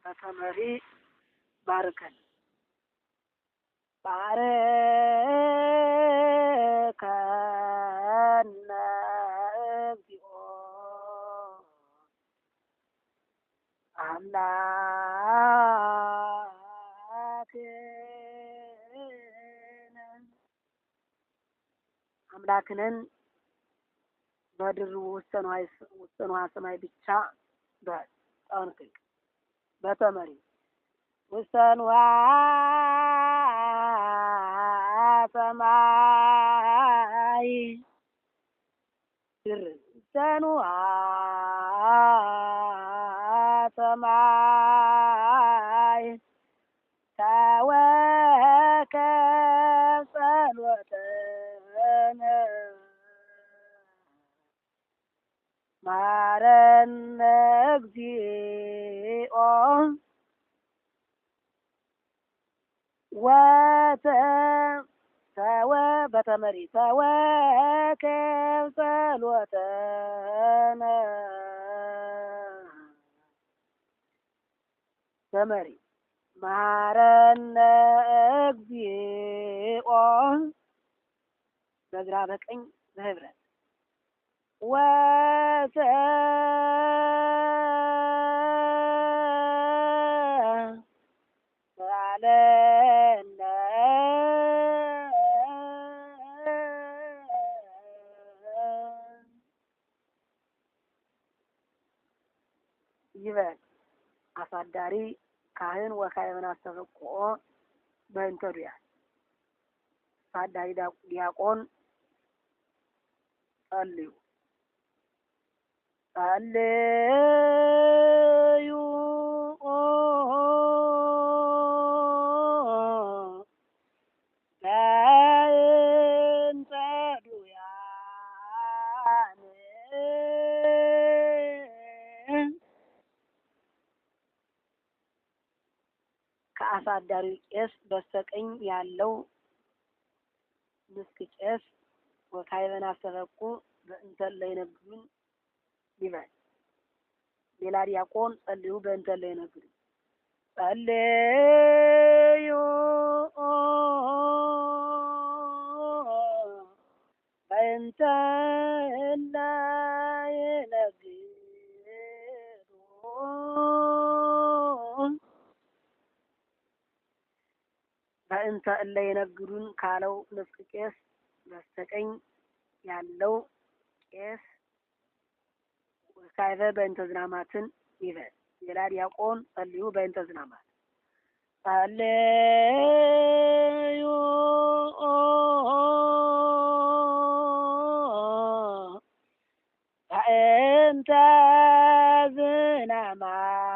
ተመሪ ባርከን ባርከነ እግዚኦ አምላክነን በድሩ ውስጠኗ ሰማይ ብቻ በጠንቅቅ በተመሪ ውስጠኗ ሰማይ ድር ውስጠኗ ሰማይ ተወከፍ ጸሎተነ ማረነ እግዚኦ በተመሪ ተወከፍ ጸሎተነ ተመሪ ማረነ እግዚኦ በግራ በቀኝ በህብረት አለነ ይበል አሳዳሪ ካህን ወካይበን አስተበቆ በእንተዱያ አሳዳሪ ዲያቆን ጸልዩ ከአሳዳሪው ቄስ በስተቀኝ ያለው ምስክ ቄስ ወካይበን አስተበቁ በእንተለ ይነግሩን ይበል። ሌላ ዲያቆን ጸልዩ በእንተለ ይነግሩን ጸልዩ በእንተለ ይነግሩን በእንተ እለ ይነግሩን ካለው ምስክ ቄስ በስተቀኝ ያለው ቄስ ወካይበ በእንተ ዝናማትን ይበል። ሌላ ዲያቆን ጸልዩ በእንተ ዝናማት ጸልዩ በእንተ ዝናማት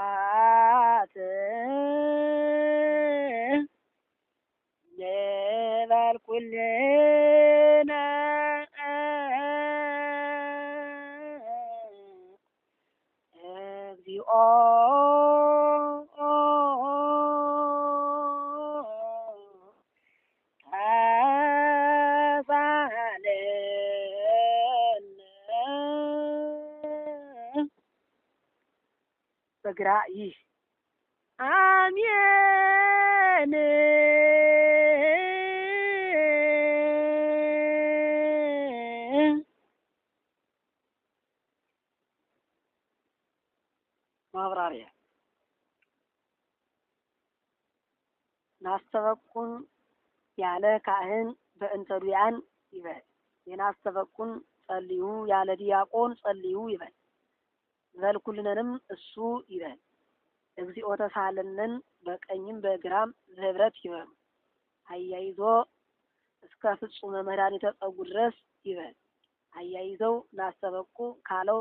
ንበል ኩልነ እግዚኦ በግራ ይህ አሜን ማብራሪያ ናስተበቁን ያለ ካህን በእንተዱያን ይበል። የናስተበቁን ጸልዩ ያለ ዲያቆን ጸልዩ ይበል። ዘልኩልነንም እሱ ይበል። እግዚኦ ተሳለነን በቀኝም በግራም ህብረት ይበሉ። አያይዞ እስከ ፍጹመ መድኃኒተ ጸጉ ድረስ ይበል። አያይዘው ናስተበቁ ካለው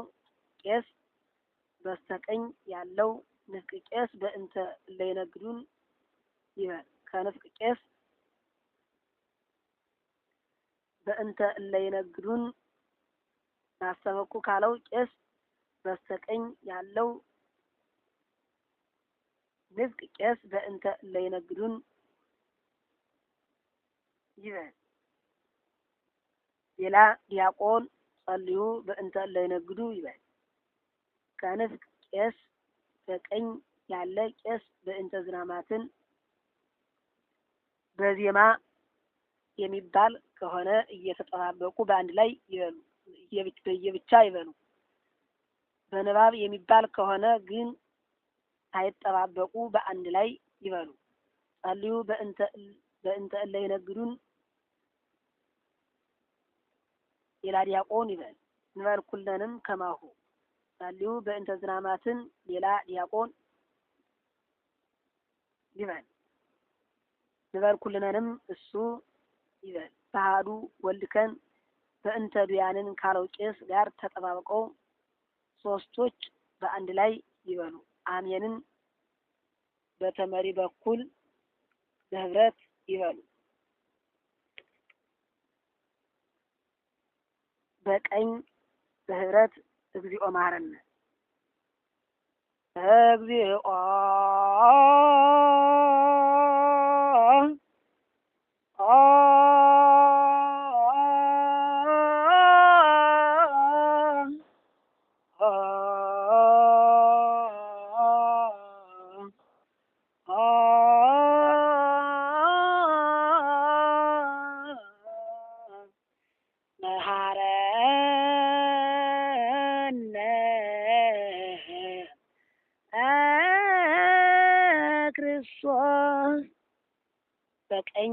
ቄስ በስተቀኝ ያለው ንፍቅ ቄስ በእንተ እለ ይነግሩን ይበል። ከንፍቅ ቄስ በእንተ እለ ይነግሩን ናስተበቁ ካለው ቄስ በስተቀኝ ያለው ንፍቅ ቄስ በእንተ እለ ይነግሩን ይበል። ሌላ ዲያቆን ጸልዩ በእንተ እለ ይነግዱ ይበል። ከንፍቅ ቄስ በቀኝ ያለ ቄስ በእንተ ዝናማትን በዜማ የሚባል ከሆነ እየተጠባበቁ በአንድ ላይ ይበሉ፣ በየብቻ ይበሉ። በንባብ የሚባል ከሆነ ግን ሳይጠባበቁ በአንድ ላይ ይበሉ። ጸልዩ በእንተ እለ ይነግዱን ሌላ ዲያቆን ይበል። ንበል ኩለንም ከማሁ ጸልዩ በእንተ ዝናማትን ሌላ ዲያቆን ይበል። ንበል ኩለንም እሱ ይበል። ባህዱ ወልድከን በእንተ ዱያንን ካለው ቄስ ጋር ተጠባብቀው ሶስቶች በአንድ ላይ ይበሉ። አሜንን በተመሪ በኩል በህብረት ይበሉ። በቀኝ በህብረት እግዚኦ መሐረነ እግዚኦ ክርስቶስ በቀኝ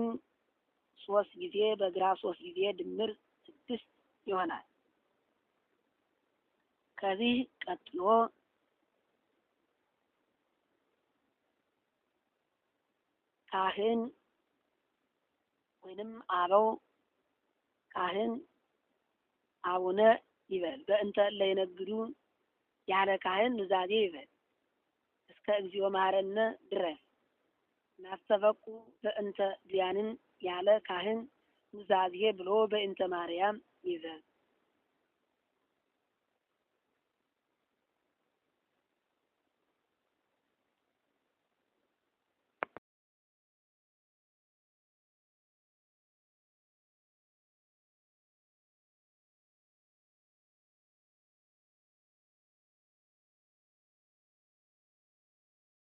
3 ጊዜ በግራ 3 ጊዜ ድምር 6 ይሆናል። ከዚህ ቀጥሎ ካህን ወይንም አበው ካህን አቡነ ይበል። በእንተ ለይነግዱ ያለ ካህን ኑዛዜ ይበል እስከ እግዚኦ መሐረነ ድረስ። ናስተበቁ በእንተ ዲያንን ያለ ካህን ኑዛዜ ብሎ በእንተ ማርያም ይበል።